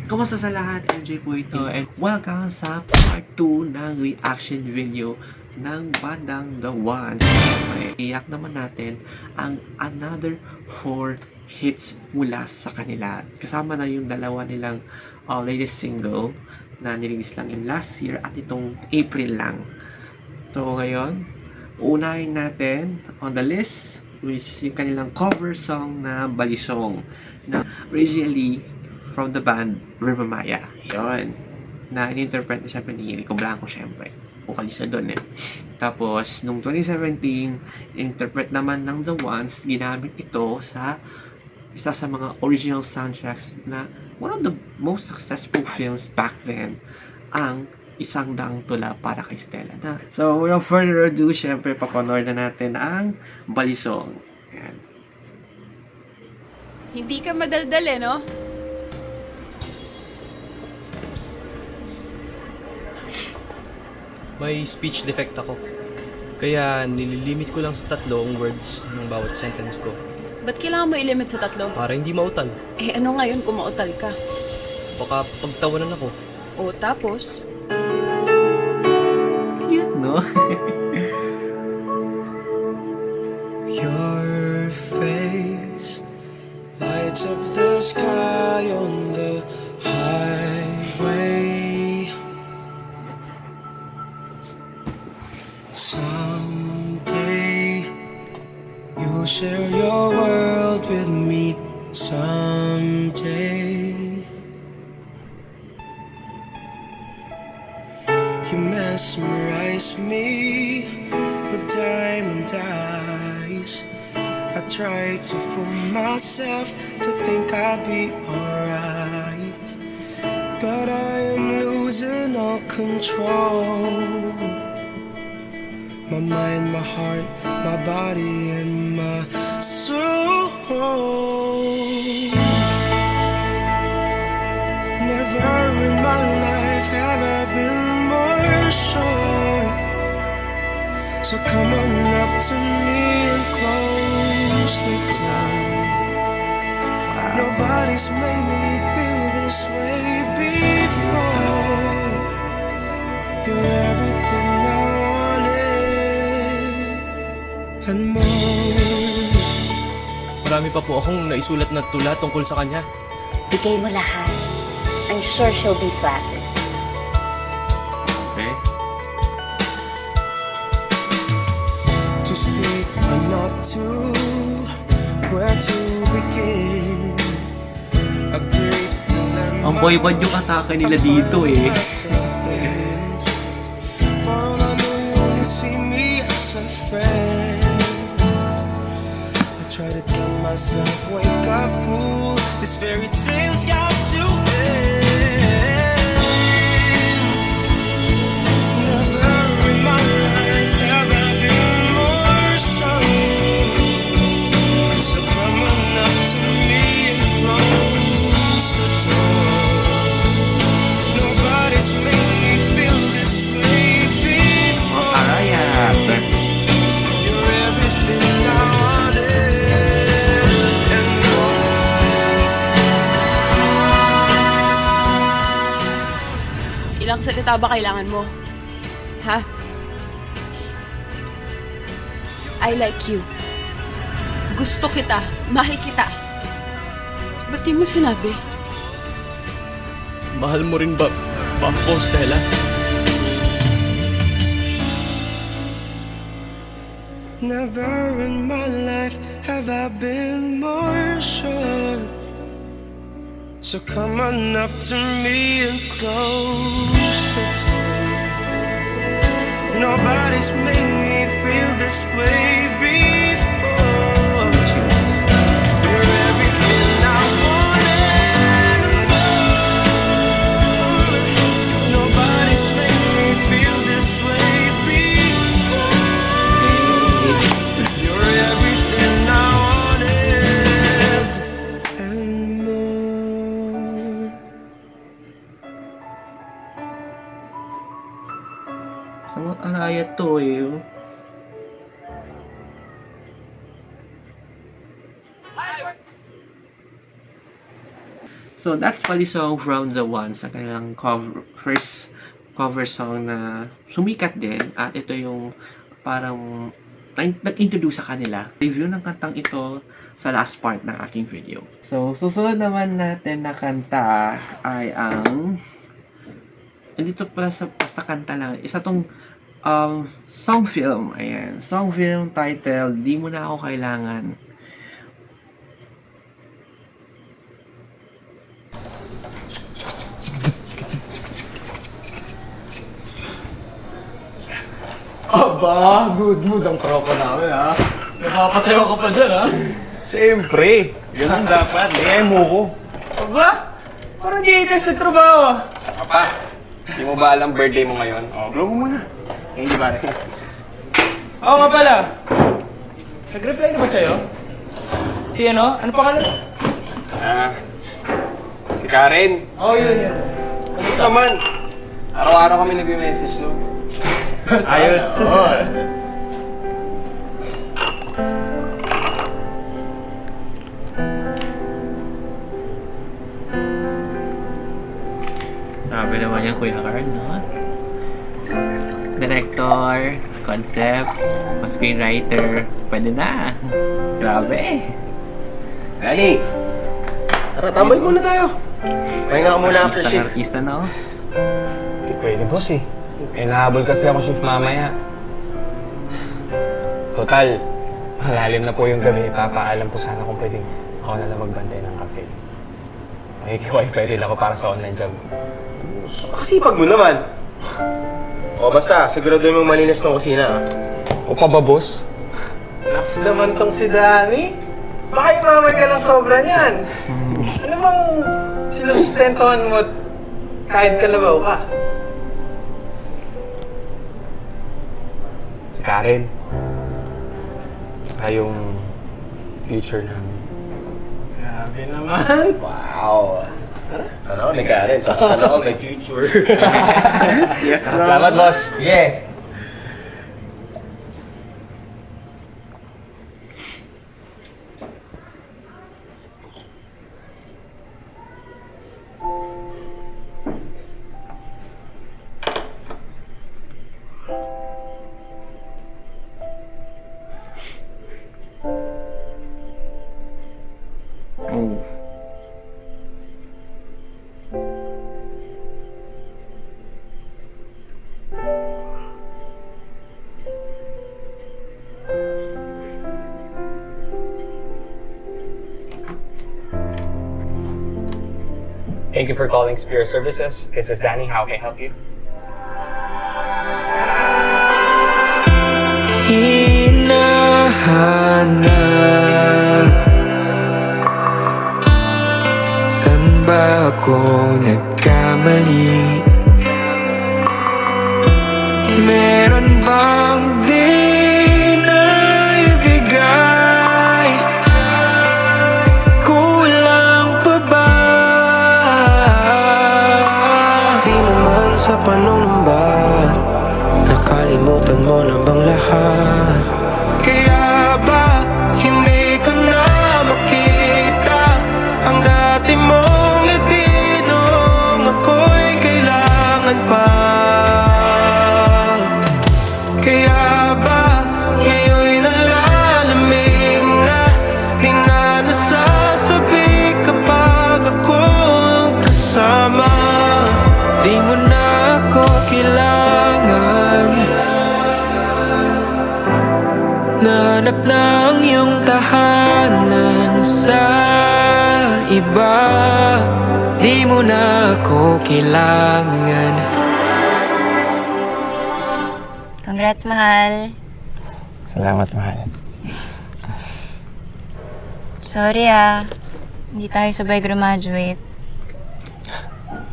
Kamusta sa lahat? MJ po ito and welcome sa part 2 ng reaction video ng bandang The Ones. Okay, iyak naman natin ang another 4 hits mula sa kanila. Kasama na yung dalawa nilang latest single na nirelease lang yung last year at itong April lang. So ngayon, unahin natin on the list which yung kanilang cover song na Balisong na originally from the band River Maya. Yun. Na in-interpret na siyempre ni Rico Blanco siyempre. Vocalista doon eh. Tapos, nung 2017, interpret naman ng The Ones, ginamit ito sa isa sa mga original soundtracks na one of the most successful films back then, ang Isang Daang Tula para kay Stella na. So, without further ado, syempre, papanood na natin ang Balisong. Ayan. Hindi ka madaldal eh, no? May speech defect ako. Kaya nililimit ko lang sa 3 words ng bawat sentence ko. Ba't kailangan mo ilimit sa 3? Para hindi mautal. Eh ano ngayon kung mautal ka? Baka pagtawanan ako. O tapos? Cute, no? Your face lights up the sky on the highway. Someday you'll share your world with me. Someday you mesmerize me with diamond eyes. I try to fool myself to think I'd be alright, but I am losing all control. My mind, my heart, my body, and my soul. Never in my life have I been more sure. So come on up to me and close the door. Nobody's made me feel this way before. You're everything I wanted and more. Marami pa po akong naisulat na tula tungkol sa kanya. Bigay mo lahat. I'm sure she'll be flattered. Okay. To speak or not to, where to begin. A great dilemma. Ang boy band yung atake nila dito eh. For all I know, you only see me as a friend. I try to tell myself, wake up, fool. This fairy tale's got to end. Never in my life have I been more sure. So come on up to me and close the door. Nobody's made me feel this way before. Arayat. You're everything I wanted and Ilang salita ba kailangan mo? Ha? I like you. Gusto kita. Mahal kita. Ba't di mo sinabi? Mahal mo rin ba ako, Stella? Never in my life have I been more sure. So come on up to me and close the door. Nobody's made me feel this way before. You're everything I wanted and more. Nobody's made me feel this way before. You're everything I wanted and more. Samot arayat to eh. So, that's Pali Song from The Ones, sa kanilang first cover song na sumikat din. At ito yung parang nag-introduce sa kanila. Review ng kantang ito sa last part ng aking video. So, susunod naman natin na kanta ay ang... Dito pala sa basta kanta lang. Isa tong song film. Ayan. Song film title, Di Mo Na Ako Kailangan. Aba, good mood ang tropa namin ha. Napapasayaw ka pa dyan ha. Siyempre, yun ang dapat. Lingay mo ko. Aba, parang di itas sa trabaho. Papa, di mo ba alam birthday mo ngayon? O, blow mo muna. Hindi pare. Oo nga pala. Nag-reply na ba sa'yo? Si ano? Ano pangalan? Si Karen. Oo, yun. Kamusta naman? Araw-araw kami nag-message, no? Ayos. Grabe naman yan, Kuya Carl, no? Director, concept, screenwriter, pwede na. Grabe. Dani! Tara, tambay muna tayo. Pahinga ka muna after shift. Artista, no? Hindi pwede, boss eh. Nahabol kasi ako shift mamaya. Total, malalim na po yung gabi. Papaalam po sana kung pwedeng ako na lang magbantay ng cafe. Makikiwifi rin ako para sa online job. Pakasipag mo naman. O basta, sigurado mong malinis ng kusina ah. O pa ba, boss? Naks naman tong si Danny. Baka imamay ka ng sobra niyan. Ano bang sinusustentohan mo kahit kalabaw ka? Si Karen. Saka yung future namin. Grabe naman. Wow! Sana ako may Karen. Sana ako may future. Yes, salamat, boss. Yeah! Oh. Thank you for calling Spear Services. This is Danny. How can I help you? Hinahanap, saan ba ako nagkamali? Meron bang di na ibigay? Kulang pa ba? Di naman sa panunumbat, nakalimutan mo na bang lahat? Kaya ba hindi ko na makita ang dati mong ngiti nung ako'y kailangan pa? Kaya ba ngayon'y nalalamig na di na nasasabi kapag akong kasama? Di mo na ako kailangan, nahanap ng iyong tahanan sa iba. Di mo na ako kailangan. Congrats, mahal. Salamat, mahal. Sorry hindi tayo sabay graduate.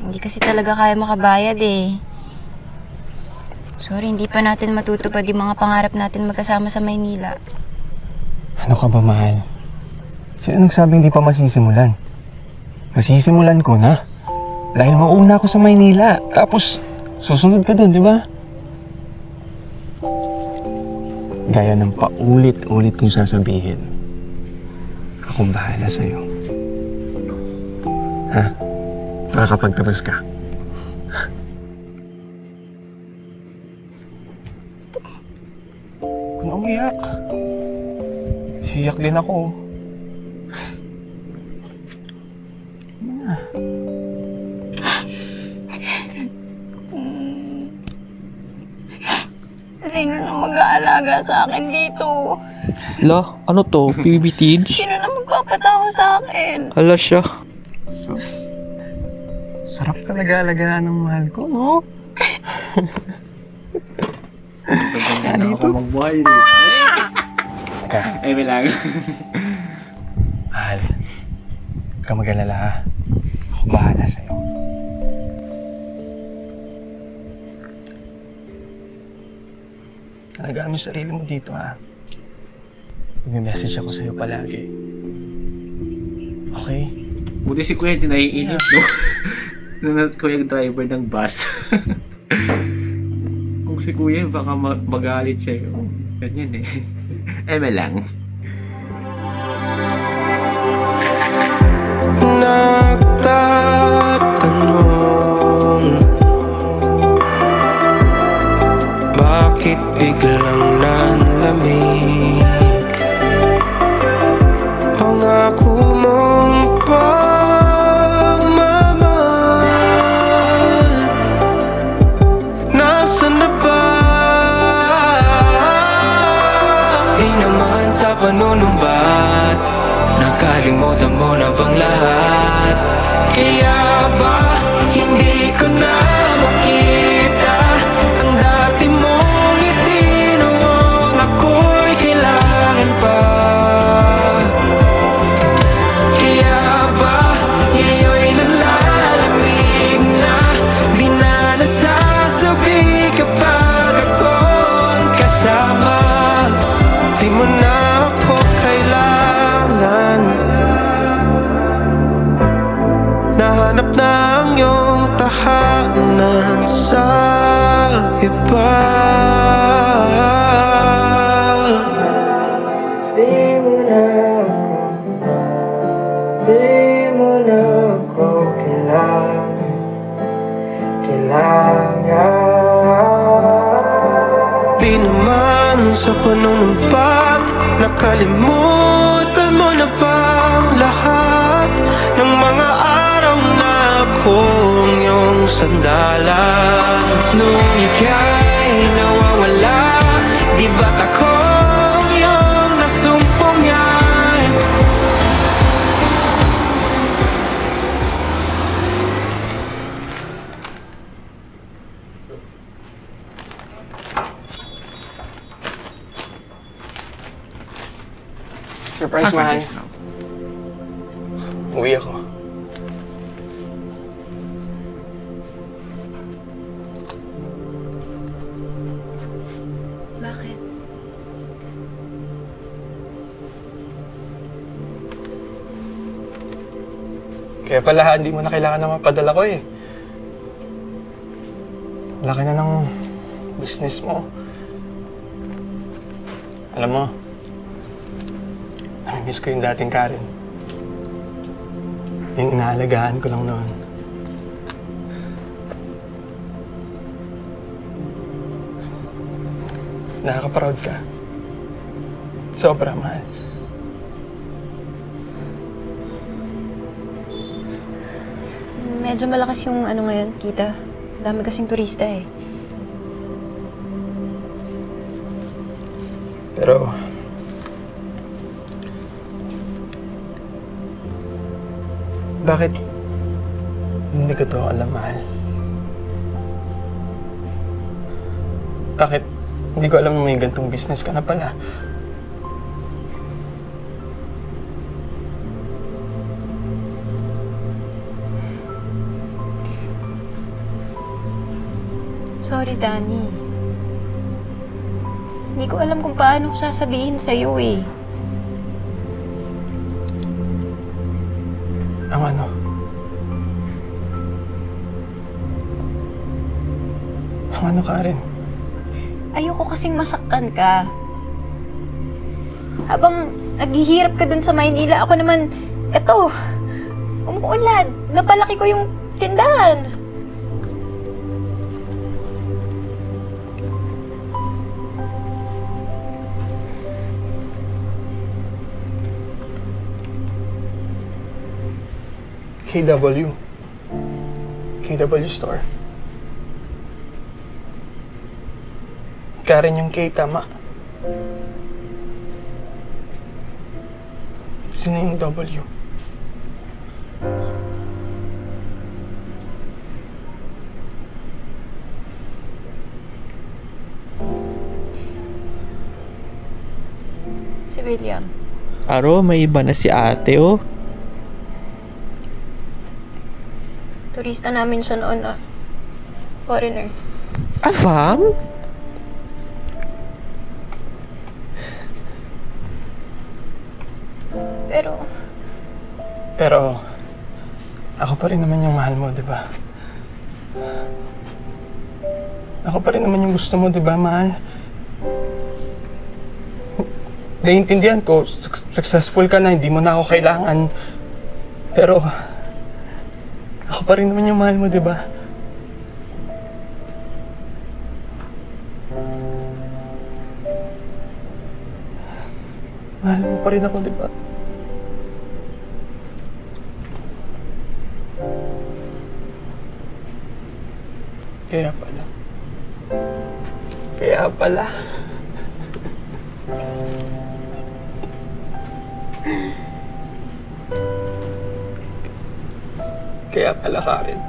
Hindi kasi talaga kaya makabayad eh. Sorry, hindi pa natin matutupad yung mga pangarap natin magkasama sa Maynila. Ano ka ba, mahal? Sino nagsabing di pa masisimulan? Masisimulan ko na. Dahil mauna ako sa Maynila. Tapos, susunod ka dun, di ba? Gaya ng paulit-ulit kong sasabihin. Akong bahala sa'yo. Ha? Nakakapagtapos ka. Huwag na umiyak. Iyak din ako. Sino na mag-aalaga sa akin dito? La, ano to? PBT? Sino na magpapataho sa akin? Hala siya. Sus. Sarap talaga alagaan ng mahal ko, no? Ganda na ako mag-buhay. Teka, Ay, may lang. mahal. Huwag ka mag-alala, ha? Ako bahala sa'yo. Alagaan mo yung sarili mo dito, ha? Mag-message ako sa'yo palagi. Okay? Buti si Kuya din naiinip, no? Na Kuya yung driver ng bus. Kung si Kuya, baka magalit siya. Oh, ganyan eh. Eh, may lang. Nagtatanong, bakit biglang nanlamig pangako mong pagmamahal? Nasaan na ba? Di naman sa panunumbat, nakalimutan mo na bang lahat? Kaya ba hindi ko na makita ang dati mong ngiti noong ako'y kailangan pa? Kaya ba iyo'y nalalamig na di na nasasabi kapag ako'ng kasama? Di mo na ako kailangan. Nahanap na ang iyong tahanan sa iba. Di mo na ako kailangan. Di naman sa panunumpat, nakalimutan mo na bang lahat ng mga araw na akong iyong sandalan? Nung ika'y nawawala, di ba't akong iyong nasumpungan? Surprise, mahal. Uwi ako. Bakit? Kaya pala hindi mo na kailangan na mapadala ko eh. Laki na ng business mo. Alam mo, namimiss ko yung dating Karen. Yung inaalagaan ko lang noon. Nakaka-proud ka. Sobra, mahal. Medyo malakas yung ano ngayon, kita. Dami kasing turista eh. Pero, bakit hindi ko to alam, mahal? Bakit hindi ko alam na may gantong business ka na pala? Sorry, Danny. Hindi ko alam kung paano ko sasabihin sa'yo eh. Ang ano? Ang ano, Karen? Ayoko kasing masaktan ka. Habang naghihirap ka dun sa Maynila, ako naman, eto, umuulad. Napalaki ko yung tindahan. KW. KW store. Karen yung K, tama. Sino yung W? Si William. Aro, may iba na si ate, oh. Turista namin siya noon na foreigner. Afam? Pero, ako pa rin naman yung mahal mo, di ba? Ako pa rin naman yung gusto mo, di ba, mahal? Naiintindihan ko, successful ka na, hindi mo na ako kailangan. Pero, ako pa rin naman yung mahal mo, di ba? Mahal mo pa rin ako, di ba? Kaya pala. Kaya pala. Kaya pala, Karen.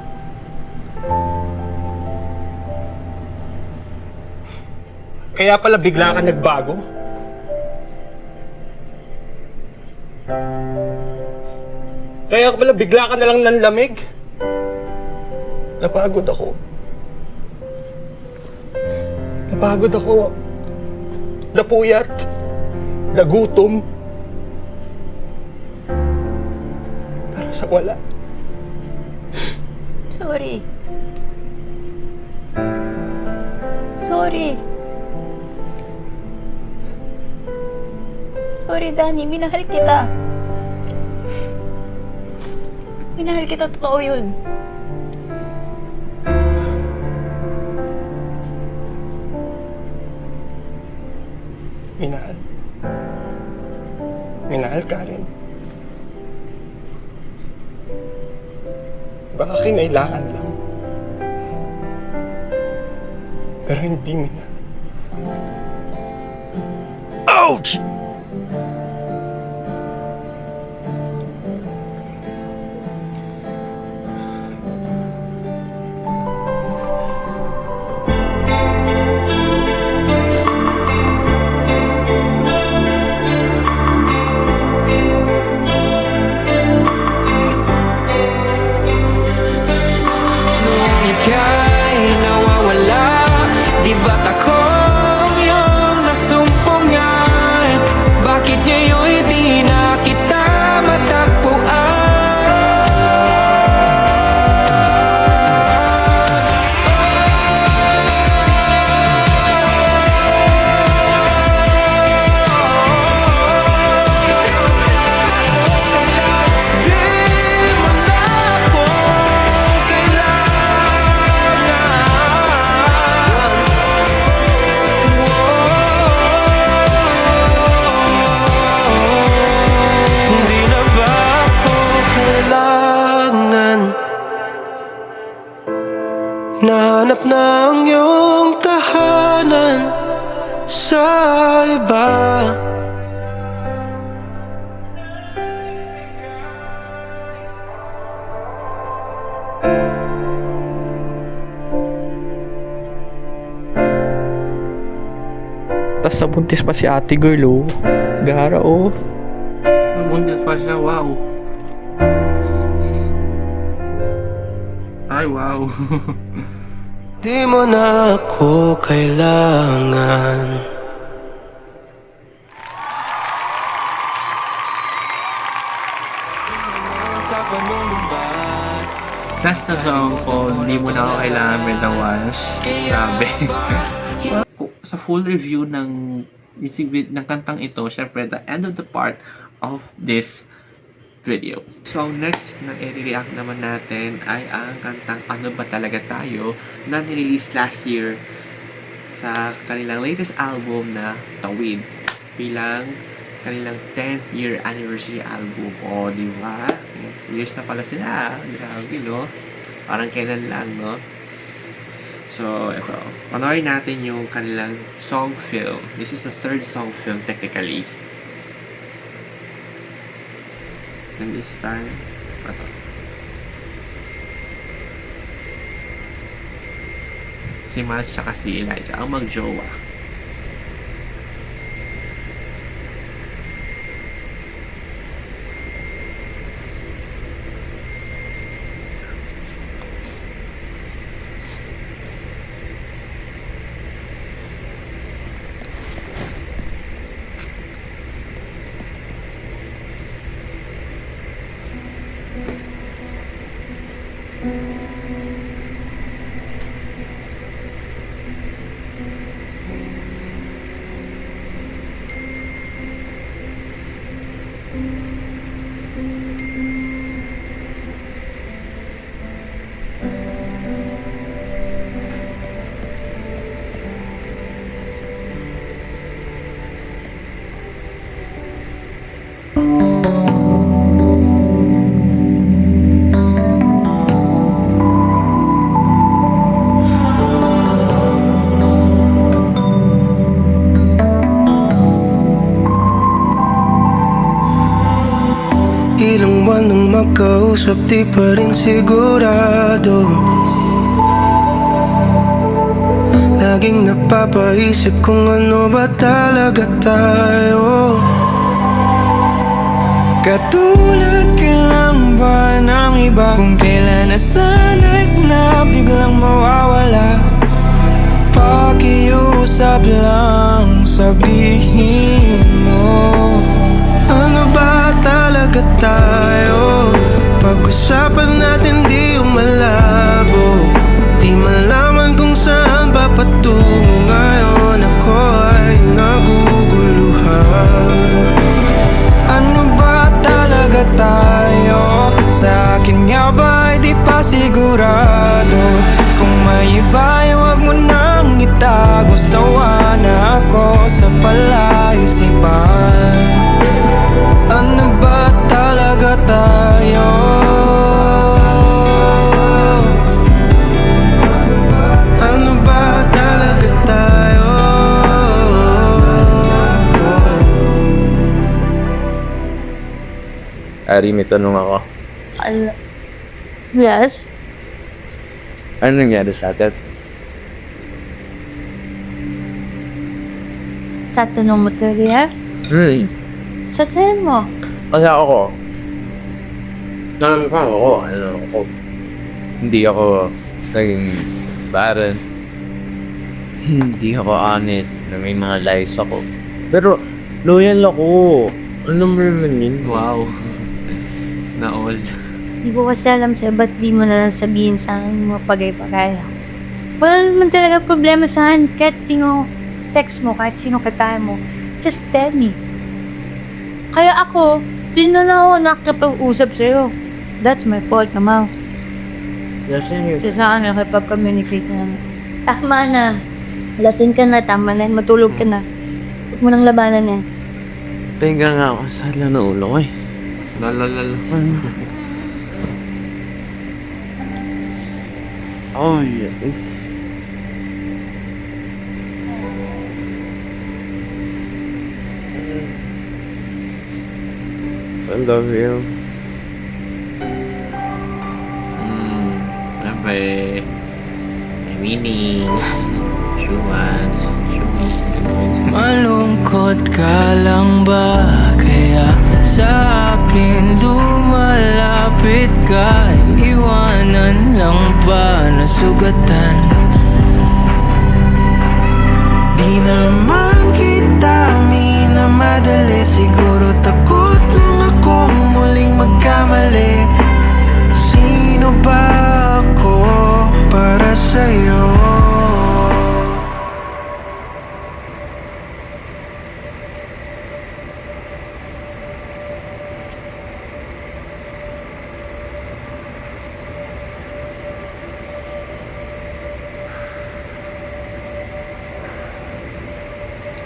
Kaya pala bigla ka nagbago. Kaya pala bigla ka na lang nanlamig. Napagod ako. Napagod ako. Napuyat. Nagutom. Para sa wala. Sorry. Sorry. Sorry, Danny. Minahal kita. Minahal kita. Totoo yun. Minahal. Minahal ka rin. Baka kinailangan lang. Pero hindi minahal. Ouch! Ika'y nawawala, di ba't ako iyong nasumpungan? Bakit ngayon di na kita matagpuan? Di mo na ako Hindi na ba ako kailangan? Nahanap ng iyong tahanan sa iba. Tas nabuntis pa si ate girl, oh. Gara, oh. Nabuntis pa siya, wow. Ay, wow. Di mo na ako kailangan. Sa pamulumbat, That's the song ko, Hindi Mo Na Ako Kailangan with the Ones. Grabe. Sa full review ng music ng kantang ito, syempre, the end of the part of this video. So, next na i-react naman natin ay ang kantang Ano Ba Talaga Tayo na nirelease last year sa kanilang latest album na Tawid bilang kanilang 10th year anniversary album. O, di ba? Years na pala sila. Grabe, no? Parang kailan lang, no? So, ito. Panoorin natin yung kanilang song film. This is the third song film technically. And this time, ito. Si Miles tsaka si Elijah ang magjowa. Ilang buwan nang magkausap, di pa rin sigurado. Laging napapaisip kung ano ba talaga tayo. Katulad ka lang ba ng iba? Kung kailan nasanay na biglang mawawala. Pakiusap lang, sabihin mo, ano ba talaga tayo? Pag-usapan natin di umalabo. Di malaman kung saan pa patungo ngayon. Ako ay naguguluhan. Ano ba talaga tayo? Sa akin nga ba di pa sigurado? Kung may iba ay huwag mo nang itago. Sawa na ako sa palaisipan. Ano ba talaga tayo? Ano ba talaga tayo? Ari, may tanong ako. Yes? Ano nangyari sa atin? Tatanong mo talaga? Sa tingin mo? Kasi ako, ako, hindi ako naging barren. Hindi ako honest na may mga lies ako. Pero, loyal ako. Ano mo naman yun? Wow. Na all. Di ko kasi alam sa'yo, ba't di mo na lang sabihin sa akin mga pagay-pagay? Wala naman talaga problema sa akin. Kahit sino text mo, kahit sino kataya mo, just tell me. Kaya ako, di na lang ako nakakapag-usap sa'yo. That's my fault naman. Kasi sa akin, nakipag-communicate na. Tama na. Lasing ka na, tama na. Matulog ka na. Huwag mo nang labanan yan. Pahinga nga ako sa ng ulo ko eh. Lalalala. Oh, yeah. I love you. Siyempre, may meaning. Shumans. Malungkot ka lang ba? Kaya sa akin lumalapit ka. Iwanan lang ba na sugatan? Di naman kita minamadali. Siguro takot lang akong muling magkamali. Sino ba ako para sa'yo?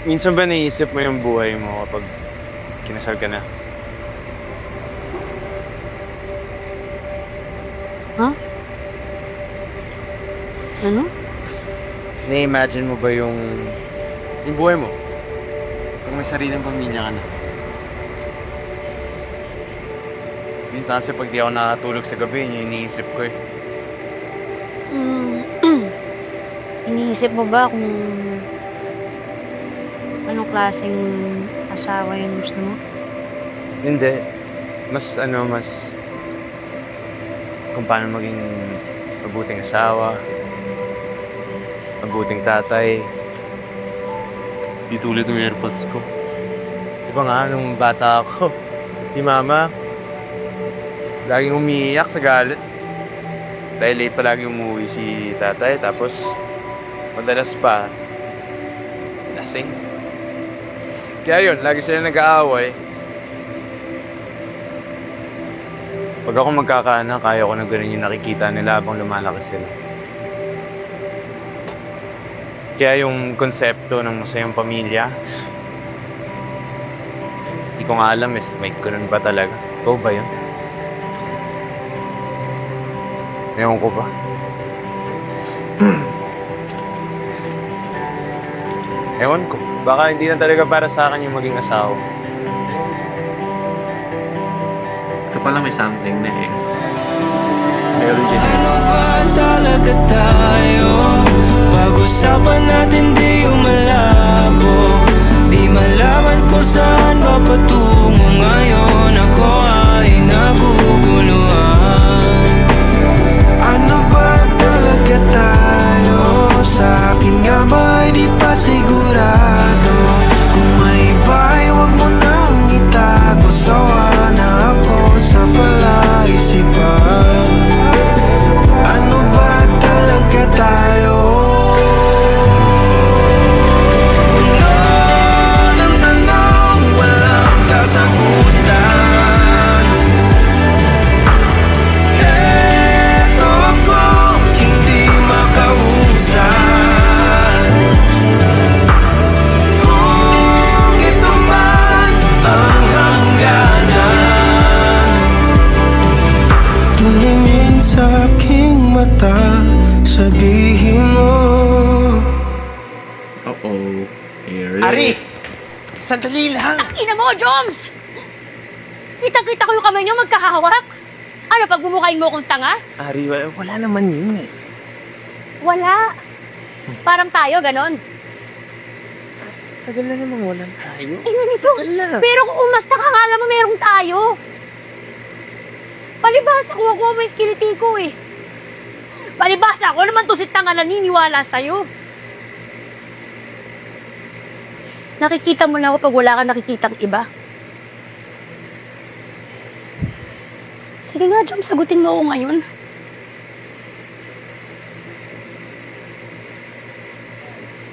minsan ba naisip mo yung buhay mo kapag kinasal ka na? Ano? Na-imagine mo ba yung buhay mo? Kung may sariling pamilya ka na. Minsan kasi pag di ako nakatulog sa gabi, yun yung iniisip ko eh. Iniisip mo ba kung anong klaseng asawa yung gusto mo? Hindi. Mas kung paano maging mabuting asawa, mabuting tatay. Di tulad ng AirPods ko. Diba nga, nung bata ako, si Mama, laging umiiyak sa galit. Dahil late palagi umuwi si tatay, tapos madalas pa, lasing. Kaya yun, lagi sila nag-aaway. Pag ako magkakaanak, kaya ko na ganun yung nakikita nila habang lumalaki sila. Kaya yung konsepto ng masayang pamilya, hindi ko nga alam may ganun ba talaga? Totoo ba yun? Ewan ko ba? Ewan ko. Baka hindi na talaga para sa akin yung maging asawa. Ito pala may something na eh. Meron dyan. Ano ba talaga tayo? Pag-usapan natin di yung malabo. Di malaman kung saan ba patungo ngayon. Ako ay naguguluhan. Ano ba talaga tayo? Sa akin nga ba di pa sigurado? Kung may iba ay huwag mo nang itago. Sawa na ako sa palaisipan. Ano ba talaga tayo? Tanong ng tanong, walang kasagutan. Eto ako, hindi makausap. Kung ito man ang hangganan, tumingin sa aking mata, sabihin mo. Uh-oh. Here it Ari! is. Sandali lang! Ina mo, Joms! Kita-kita ko yung kamay niyo magkahawak. Ano, pag bumukhain mo akong tanga? Ari, wala naman yun eh. Wala. Parang tayo, ganon. Tagal na namang walang tayo. Ina nito. Wala. Pero kung umasta ka, alam mo merong tayo. Palibhasa ko ako may kiliti ko eh. Palibhasa ako naman to si tanga naniniwala sa'yo. Nakikita mo na ako pag wala ka nakikitang iba. Sige nga, Jom, sagutin mo ako ngayon.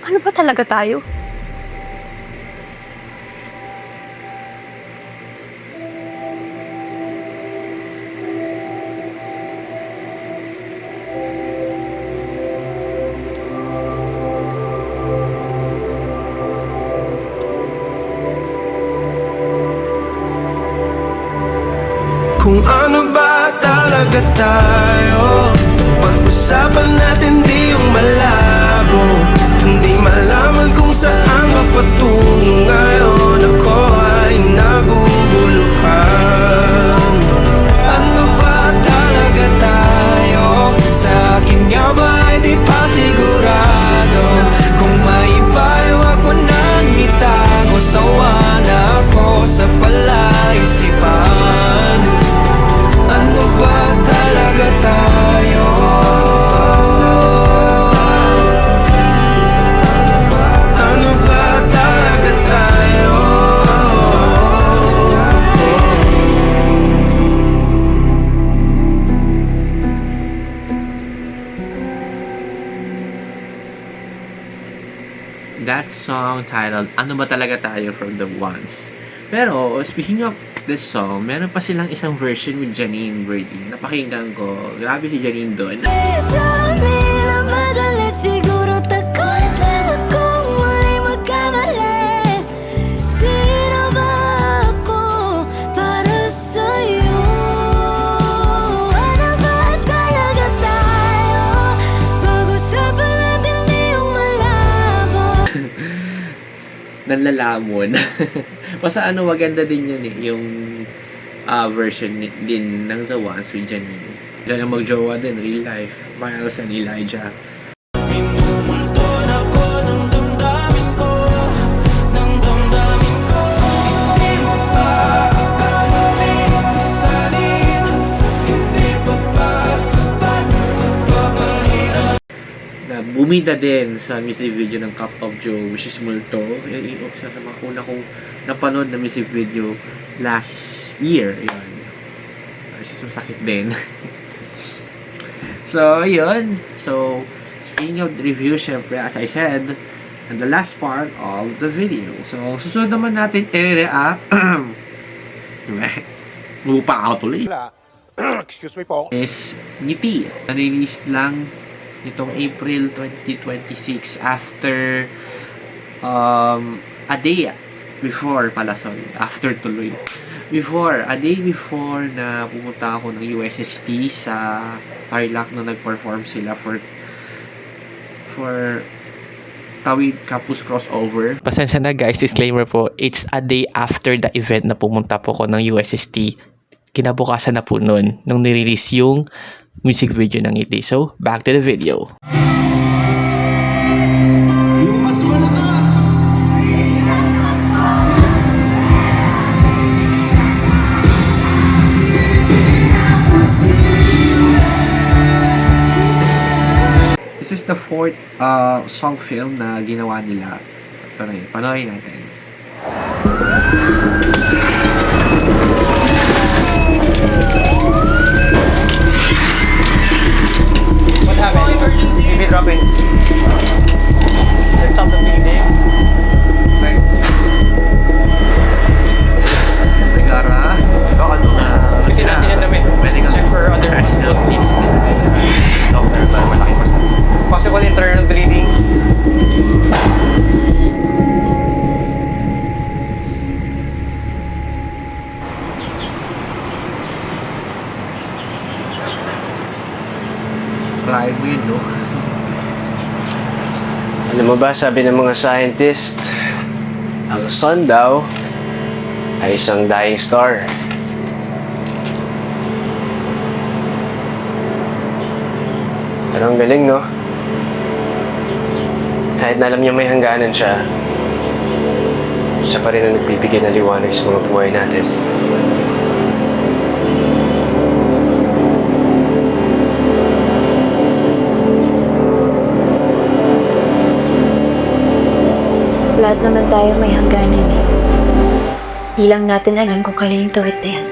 Ano ba talaga tayo? Kung ano ba talaga tayo? Pag-usapan natin di yung malabo. Hindi malaman kung saan mapatungo ngayon. Ako ay naguguluhan. Ano ba talaga tayo? Sa akin nga ba ay di pa sigurado? Kung may iba ay wag mo nang itago. Sawa na ako sa palaisipan. Ano ba talaga tayo? Ano ba talaga tayo? That song titled Ano Ba Talaga Tayo from The Ones. Pero, speaking of this song, meron pa silang isang version with Janine Birdie. Napakinggan ko. Grabe si Janine doon. Siguro takot lang akong muling magkamali. nanlalamon. Basta ano, maganda din yun eh, yung version din ng The Ones with Janine. Diyan ang magjowa din, real life. Miles and Elijah. Minumulto na ko ng damdamin ko, ng damdamin ko. Hindi mo pa akalain, isalin, hindi pa ba sapat, pagpapahirap. Na bumida din sa music video ng Cup of Joe, which is Multo. Yung isa sa mga una kong napanood na music video last year. Yun. Which is masakit din. So, yun. So, speaking of review, syempre, as I said, and the last part of the video. So, susunod naman natin i-react. Lupa ako tuloy. Excuse me po. Is Ngiti. Na-release lang nitong April 2026 after a day before pala, sorry. After tuloy. A day before na pumunta ako ng USST sa Tarlac na nag-perform sila for Tawid Campus Crossover. Pasensya na guys, disclaimer po, it's a day after the event na pumunta po ko ng USST. Kinabukasan na po nun nung nirelease yung music video ng Ngiti. So, back to the video. Yung mas malakas. This is the fourth song film na ginawa nila. Ito na yun. Panoorin natin. What happened? Give me drop it. There's something bleeding. Nagara. Kasi natin yan namin. Check for other hospital needs. Doctor, ba malaki pa. Possible internal bleeding. Try mo yun, no? Alam mo ba, sabi ng mga scientist, ang sun daw ay isang dying star. Pero ang galing, no? Kahit na alam niya may hangganan siya, siya pa rin ang nagbibigay ng liwanag sa mga buhay natin. Lahat naman tayo may hangganan eh. Di lang natin alam kung kailan yung tuwid na yan.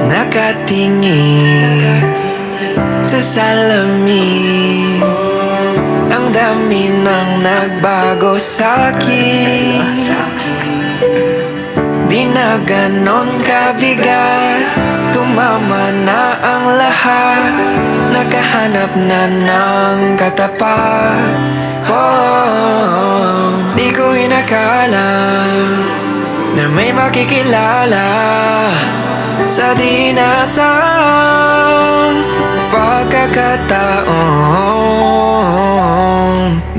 Nakatingin sa salamin, ang dami nang nagbago sa'kin. Di na ganon kabigat, tumama na ang lahat, nakahanap na ng katapat. Di ko inakala na may makikilala sa dinasang pagkakataon.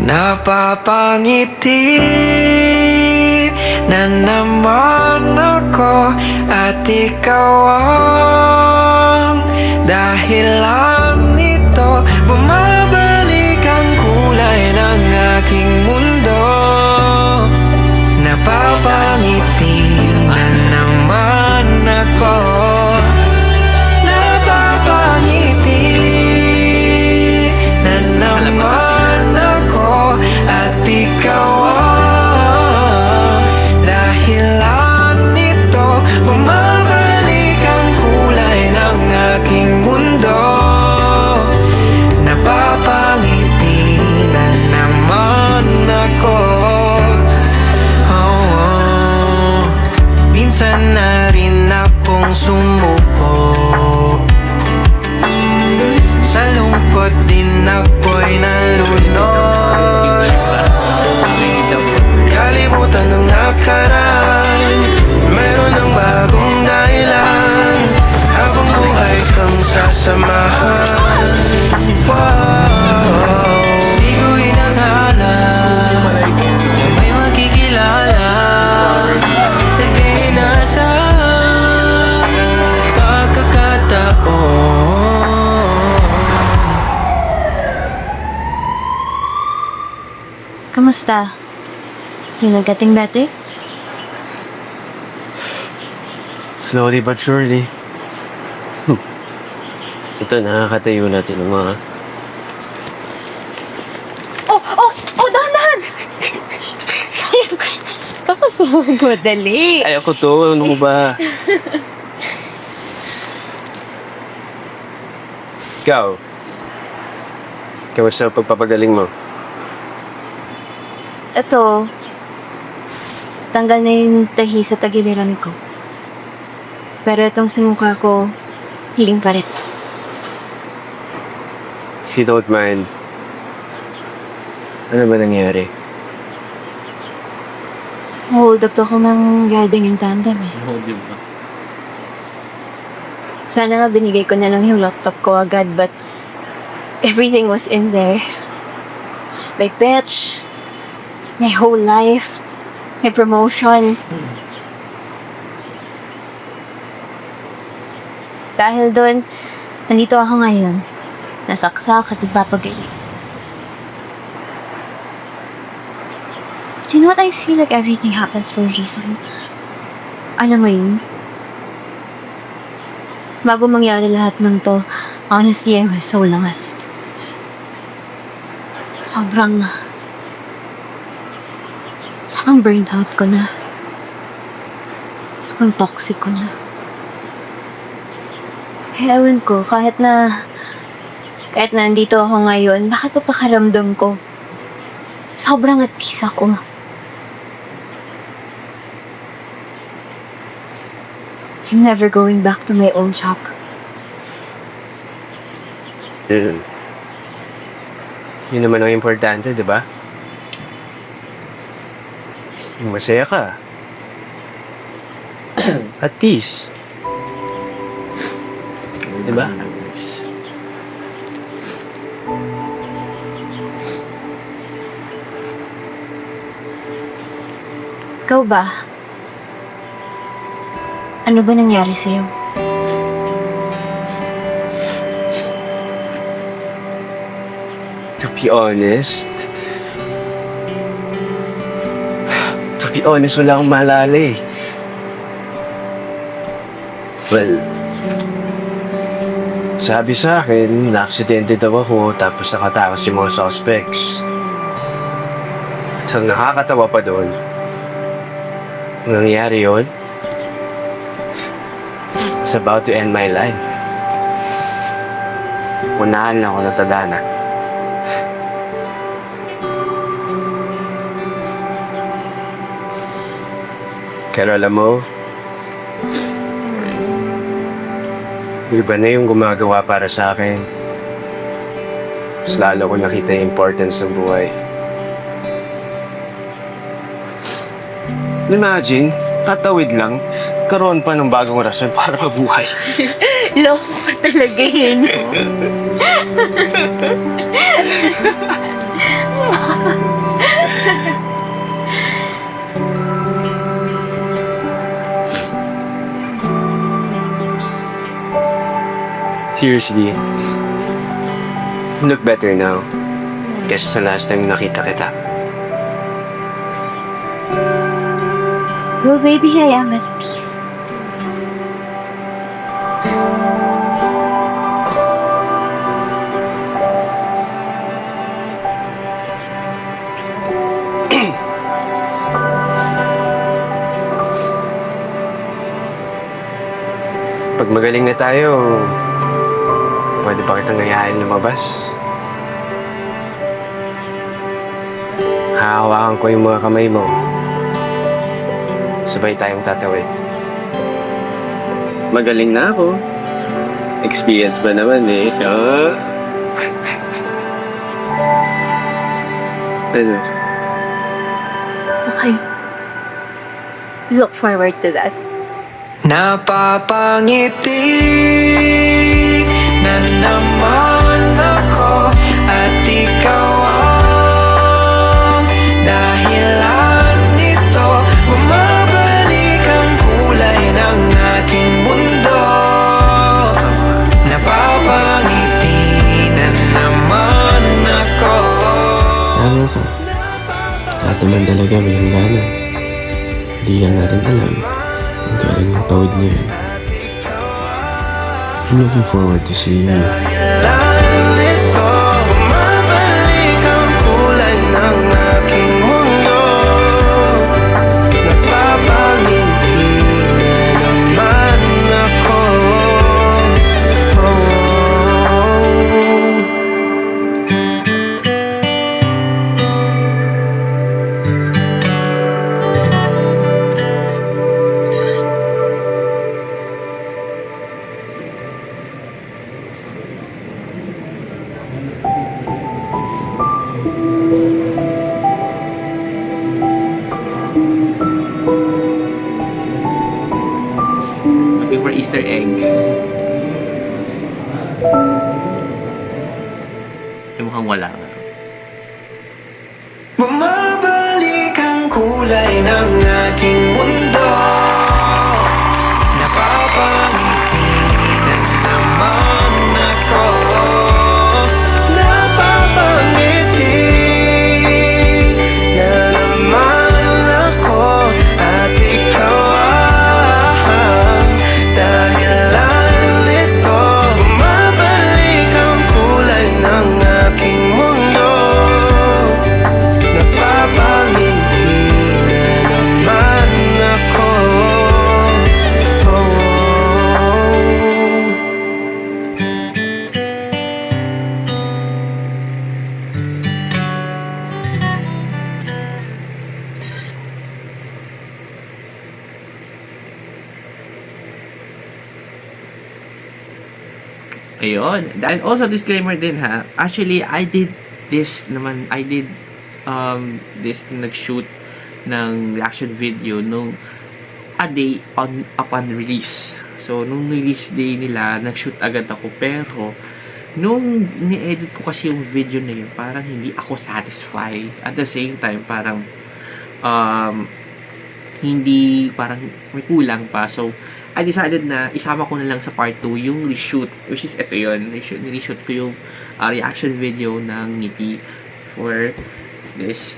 Napapangiti na naman ako at ikaw ang dahilan nito. Bumabalik ang kulay ng aking mundo. Napapangiti na naman ako. Napapangiti na naman ako at ikaw ang dahilan nito. Bumabalik ang kulay ng aking mundo. Napapangiti Kamusta? You're not getting better? Slowly but surely. Ito, nakakatayo natin ng mga... Dahan-dahan! Tapos dali. Ay, ako to. Ano mo ba? Ikaw. Kamusta ang pagpapagaling mo? Ito, tanggal na yung tahi sa tagiliran ko. Pero itong sa mukha ko, hiling pa rin. If you don't mind, ano ba nangyari? Hold up ako ng guarding yung tandem eh. Oo, di ba? Sana nga binigay ko na lang yung laptop ko agad, but everything was in there. My batch, my whole life, my promotion. Dahil doon, nandito ako ngayon. Nasaksak at nagpapagaling. But you know what? I feel like everything happens for a reason. Alam mo yun? Bago mangyari lahat ng to, honestly, I was so lost. Sobrang burned out ko na. Sobrang toxic ko na. Ewan ko, kahit na nandito ako ngayon, bakit pa pakaramdam ko? Sobrang at peace ako. I'm never going back to my own shop. Yun naman ang importante, di ba? Yung masaya ka. At peace. Di ba? Ikaw ba? Ano ba nangyari sa'yo? To be honest, wala akong maalala eh. Well, sabi sa akin, na-aksidente daw ako tapos nakatakas yung mga suspects. At ang nakakatawa pa doon, ang nangyari yun, was about to end my life. Unahan lang ako natadana. Pero alam mo, iba na yung gumagawa para sa akin. Mas lalo ko nakita yung importance ng buhay. Imagine, tatawid lang, karoon pa ng bagong rason para mabuhay. Loko ka talaga yun. Seriously, you look better now kesa sa last time nakita kita. Well, maybe I am at peace. Pag magaling na tayo, pwede ba kitang ngayain lumabas? Hahawakan ko yung mga kamay mo. Sabay tayong tatawid. Magaling na ako. Experience ba naman eh? Oh. Ano? Okay. Look forward to that. Napapangiti na naman ako at ikaw ang dahilan nito. Bumabalik ang kulay ng aking mundo. Napapangiti na naman ako. Tama ka. Lahat naman talaga may hangganan. Hindi lang natin alam kung kailan yung tawid niya. I'm looking forward to seeing you. Kailan ito bumabalik ang kulay ng aking mundo? Napapangiti na naman ako. Looking for Easter egg. Yung mukhang wala nga. Bumabalik ang kulay ng aking mundo. Napapangiti na naman ako. Napapangiti na naman ako. At ikaw ang dahilan nito. Bumabalik ang kulay ng aking mundo. Napapangiti na naman ako. Ayun. And also disclaimer din ha. Actually, I did this naman. I did this nag-shoot ng reaction video nung a day upon release. So, nung release day nila, nag-shoot agad ako. Pero, nung ni-edit ko kasi yung video na yun, parang hindi ako satisfied. At the same time, parang hindi, parang may kulang pa. So, I decided na isama ko na lang sa part 2 yung reshoot, which is ito yun. Reshoot ko yung reaction video ng Ngiti for this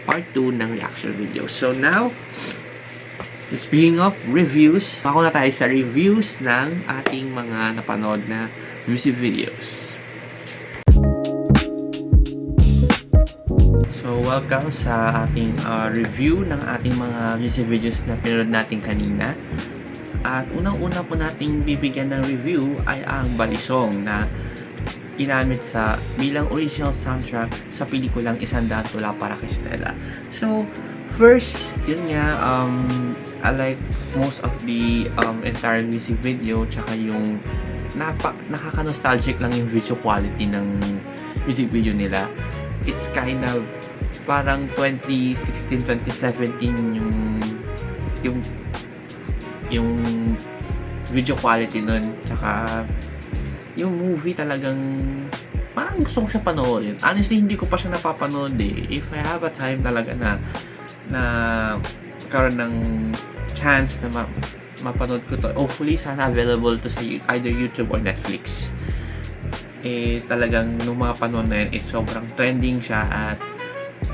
part 2 ng reaction video. So now, speaking of reviews, ako na tayo sa reviews ng ating mga napanood na music videos. So, welcome sa ating review ng ating mga music videos na pinanood natin kanina. At unang-una po nating bibigyan ng review ay ang Balisong na ginamit sa bilang original soundtrack sa pelikulang Isandaan Tula para kay Stella. So, first, yun nga, I like most of the entire music video, tsaka yung nakaka-nostalgic lang yung visual quality ng music video nila. It's kind of parang 2016, 2017 yung video quality nun, tsaka yung movie talagang parang gusto ko siya panoorin. Honestly, hindi ko pa siya napapanood eh. If I have a time talaga na karoon ng chance na mapanood ko to, hopefully sana available to sa either YouTube or Netflix. Eh, talagang nung mga panahon na yun, sobrang trending siya at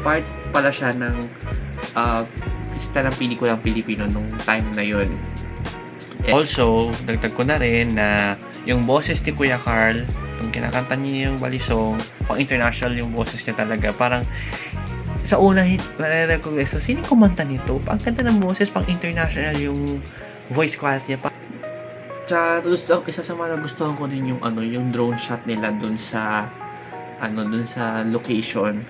part pala siya ng lista ng pelikulang Pilipino nung time na yun. Also, dagdag ko na rin na yung boses ni Kuya Carl, yung kinakanta niya yung Balisong, pang international yung boses niya talaga. Parang sa una hit, narinig ko guys, so sino kumanta nito? Ang ganda ng boses, pang international yung voice quality niya. Isa sa mga nagustuhan ko din yung yung drone shot nila dun sa location.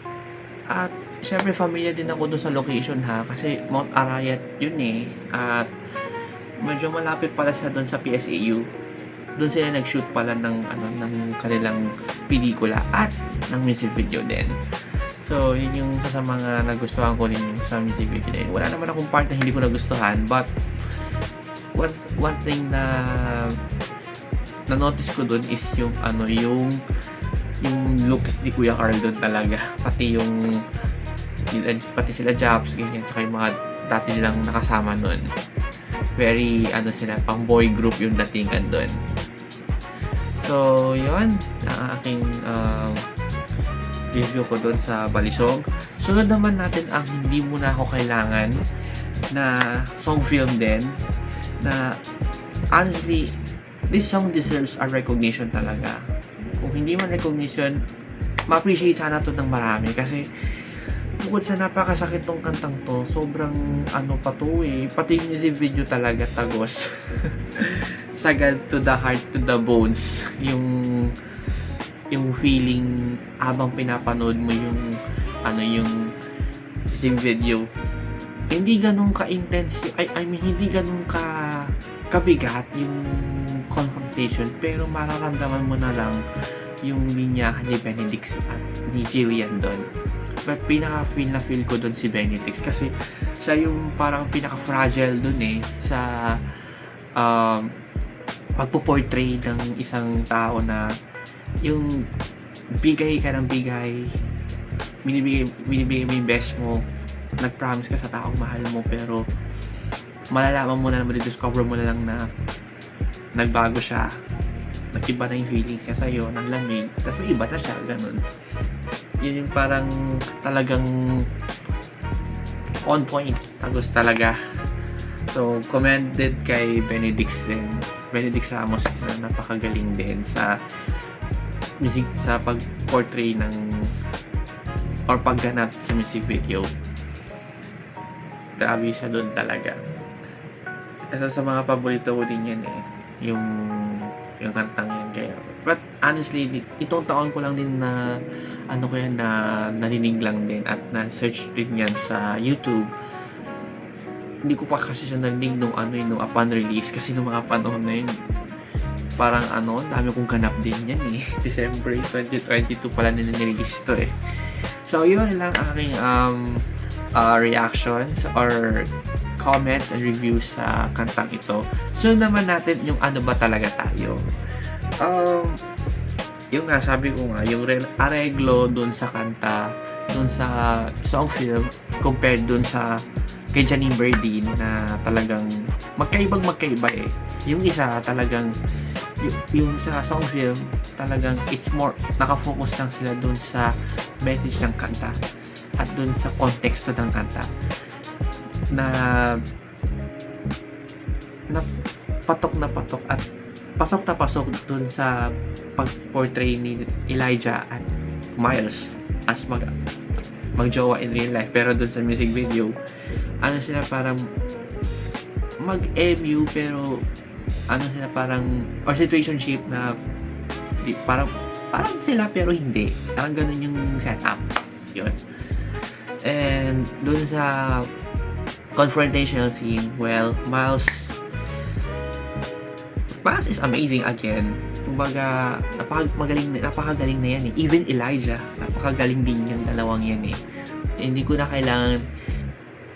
At syempre familiar din ako dun sa location ha, kasi Mount Arayat yun eh. At medyo malapit pala sa doon sa PSAU. Doon sila nag-shoot pala ng kanilang pelikula at ng music video din. So, yun yung sa mga nagustuhan ko rin yung sa music video din. Wala naman akong part na hindi ko nagustuhan, but one thing na na-notice ko doon is yung looks ni Kuya Carl doon talaga. Pati sila Japs, ganyan, tsaka yung mga dati nilang nakasama nun. Very, sila, pang boy group yung datingan doon. So, yun, ang aking review ko doon sa Balisong. Sunod naman natin ang Hindi Mo Na Ako Kailangan na song film din na honestly, this song deserves a recognition talaga. Kung hindi man recognition, ma-appreciate sana to ng marami kasi bukod sa napakasakit tong kantang to, sobrang ano pa to eh. Pati yung music video talaga tagos. Sagad to the heart, to the bones. Yung feeling habang pinapanood mo yung yung music video. Hindi ganun ka-intense, I mean, hindi ganun kabigat yung confrontation, pero mararamdaman mo na lang yung linyahan ni Benedict at ni Jillian doon. But pinaka-feel na feel ko doon si Benedict kasi siya yung parang pinaka-fragile doon eh sa pagpo-portray ng isang tao na yung bigay ka ng bigay, binibigay mo yung best mo, nag-promise ka sa taong mahal mo, pero malalaman mo na, discover mo na lang na nagbago siya, nag-iba na yung feelings niya sa'yo, ng lamig, tapos may iba na siya, ganun. Yun yung parang talagang on point, tagos talaga. So, commended kay Benedict Ramos na napakagaling din sa music, sa pag-portray ng or pagganap sa music video. Grabe siya doon talaga. Isa sa mga paborito ko din yan eh, yung kantang yan. Kaya, but honestly, itong taon ko lang din na narinig lang din at na-search din yan sa YouTube. Hindi ko pa kasi siya narinig nung upon release kasi nung mga panahon na yun parang dami kong ganap din yan eh. December 2022 pala nila nirelease ito eh. So yun lang aking reactions or comments and reviews sa kantang ito. So naman natin yung ano ba talaga tayo. Yung nga sabi ko nga, yung areglo dun sa kanta, dun sa song film compared dun sa kay Janine Berdin na talagang magkaiba eh. Yung isa talagang yung sa song film talagang it's more nakafocus lang sila dun sa message ng kanta at dun sa konteksto ng kanta na patok at pasok na pasok dun sa pag-portray ni Elijah at Miles as magjowa in real life, pero dun sa music video sila parang mag-MU pero sila parang or situationship na parang sila pero hindi, parang ganun yung setup yun. And dun sa confrontational scene, well, Miles is amazing again. Kumbaga, napakagaling na yan eh. Even Elijah, napakagaling din yung dalawang yan eh. Hindi ko na kailangan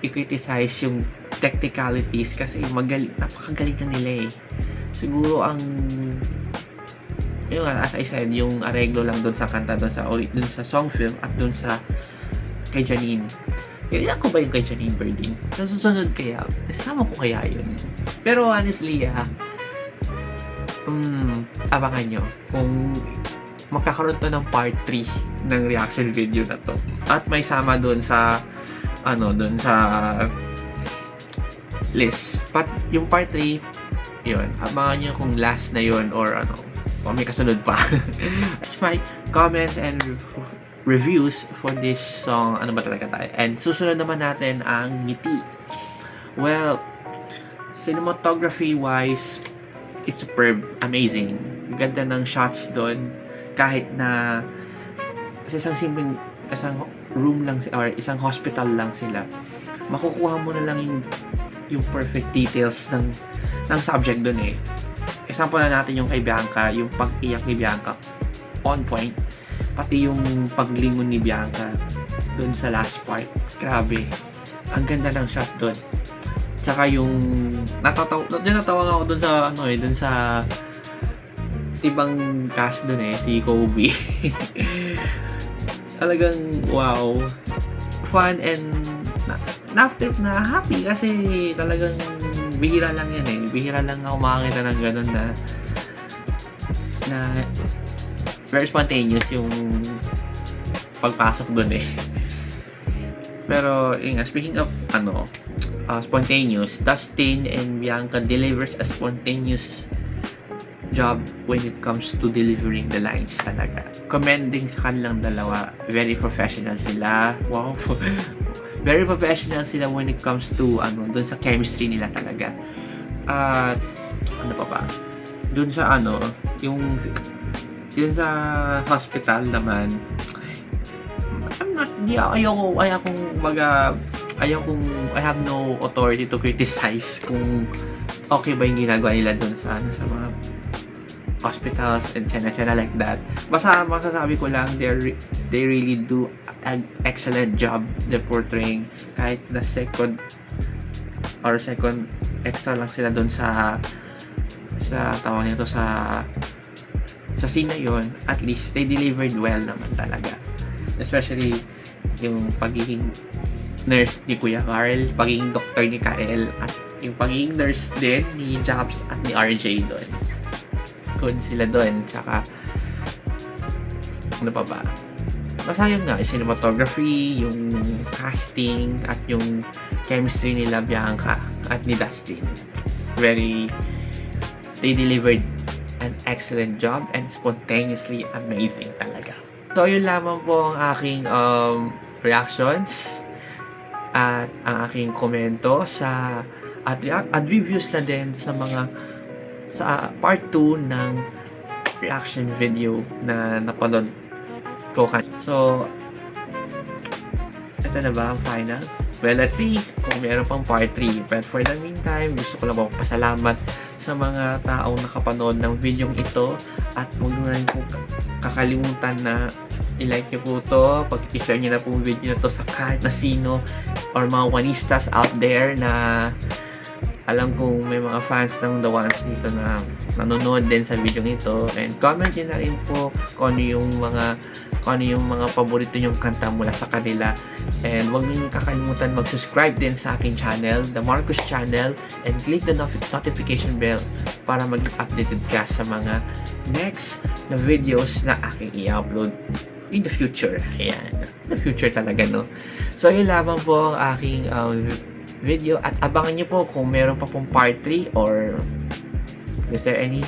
i-criticize yung technicalities kasi napakagaling na nila eh. Siguro yun nga, as I said, yung areglo lang doon sa kanta, doon sa song film at doon sa kay Janine. Kailan ko ba yung kay Janine Berdin? Sa susunod kaya, kasama ko kaya yun. Pero honestly, abangan nyo kung magkakaroon to ng part 3 ng reaction video na to. At may sama doon sa doon sa list. Yung part 3, yun, abangan nyo kung last na yun or may kasunod pa. That's my comments and reviews for this song, ano ba talaga tayo. And susunod naman natin ang Ngiti. Well, cinematography wise, it's superb, amazing. Ganda ng shots doon, kahit na sa isang room lang or isang hospital lang sila, makukuha mo na lang yung perfect details ng subject doon eh. Example na natin yung kay Bianca, yung pag-iyak ni Bianca, on point. Pati yung paglingon ni Bianca doon sa last part, grabe, ang ganda ng shot doon. Tsaka yung natawa nga ako doon sa doon sa ibang cast doon eh, si Kobe. Talagang wow, fun and after na happy kasi talagang bihira lang yan eh. Bihira lang ako makakita ng ganun na very spontaneous yung pagpasok dun eh. Pero, yun nga, speaking of, spontaneous, Dustin and Bianca delivers a spontaneous job when it comes to delivering the lines talaga. Commending sa kanilang dalawa. Very professional sila. Wow. Very professional sila when it comes to, dun sa chemistry nila talaga. At, ano pa ba? Dun sa, yung sa hospital naman, I have no authority to criticize kung okay ba yung ginagawa nila dun sa sa mga hospitals and chana like that. Basta masasabi ko lang, they really do an excellent job they're portraying, kahit na second extra lang sila dun sa tawag nito sa scene na yun. At least they delivered well naman talaga, especially yung pagiging nurse ni Kuya Carl, pagiging doktor ni Kael, at yung pagiging nurse din ni Japs at ni RJ doon. Good sila doon. Tsaka ano pa ba? Basta yun nga, yung cinematography, yung casting, at yung chemistry nila Bianca at ni Dustin. They delivered an excellent job and spontaneously amazing talaga. So yun lamang po ang aking reactions at ang aking komento at reviews na din sa part 2 ng reaction video na napanood ko. So, ito na ba ang final? Well, let's see kung meron pang part 3. But for the meantime, gusto ko lang magpasalamat sa mga taong nakapanood ng video ito, at huwag nyo rin po kakalimutan na i-like nyo po ito, pag-share nyo na po yung video na to sa kahit na sino or mga wanistas out there na alam kong may mga fans ng The Ones dito na nanonood din sa video ito. And comment nyo na rin po kung ano yung mga paborito nyong kanta mula sa kanila. And huwag nyo kakalimutan mag-subscribe din sa aking channel, The Marcus Channel, and click the notification bell para maging updated ka sa mga next na videos na aking i-upload in the future. Ayan, the future talaga, no? So, yun lamang po ang aking video, at abangan nyo po kung meron pa pong part 3 or is there any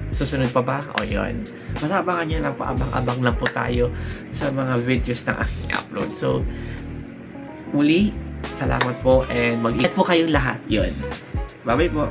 susunod pa ba? O yun, basta abangan nyo lang po, abang lang po tayo sa mga videos na aking upload. So, muli, salamat po and mag-ingat po kayong lahat. Yun, bye bye po.